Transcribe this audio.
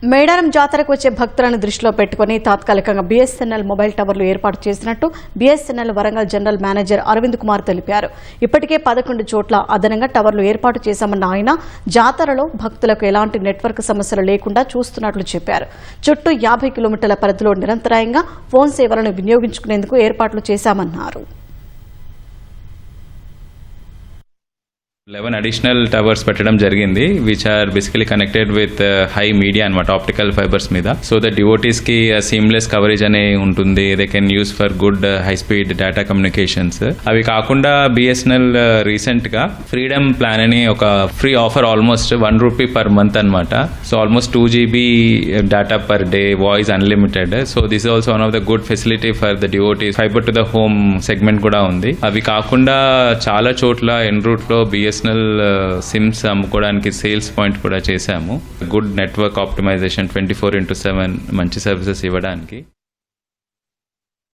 మేడారం జాతరకు వచ్చే భక్తులను దృష్టిలో పెట్టుకుని తాత్కాలికంగా బీఎస్ఎన్ఎల్ మొబైల్ టవర్లు ఏర్పాటు చేసినట్టు BSNL Warangal general manager Aravind Kumar తెలిపారు. ఇప్పటికే 11 చోట్ల అదనంగా టవర్లు ఏర్పాటు చేశామన్న ఆయన జాతరలో భక్తులకు ఎలాంటి నెట్వర్క్ సమస్యలు లేకుండా చూస్తున్నట్లు చెప్పారు. చుట్టూ 50 కిలోమీటర్ల పరిధిలో నిరంతరాయంగా ఫోన్ సేవలను వినియోగించుకునేందుకు ఏర్పాట్లు చేశామన్నారు. 11 అడిషనల్ టవర్స్ పెట్టడం జరిగింది which are basically connected with high media అనమాట, ఆప్టికల్ ఫైబర్స్ మీద. సో ద డివోటీస్ కి సీమ్లెస్ కవరేజ్ అనే ఉంటుంది. They can use for good high speed data communications. అవి కాకుండా బిఎస్ఎన్ఎల్ రీసెంట్ గా ఫ్రీడమ్ ప్లాన్ అని ఒక free offer almost ₹1 per month అనమాట. So almost 2 GB data per day, voice unlimited. So this is also one of the good facility for the devotees. Fibre to the home segment కూడా ఉంది. అవి కాకుండా చాలా చోట్ల ఎన్ route లో BSNL sims అమ్ముకోవడానికి sales point కూడా చేశాము. గుడ్ నెట్వర్క్ ఆప్టిమైజేషన్ 24/7 మంచి సర్వీసెస్ ఇవ్వడానికి.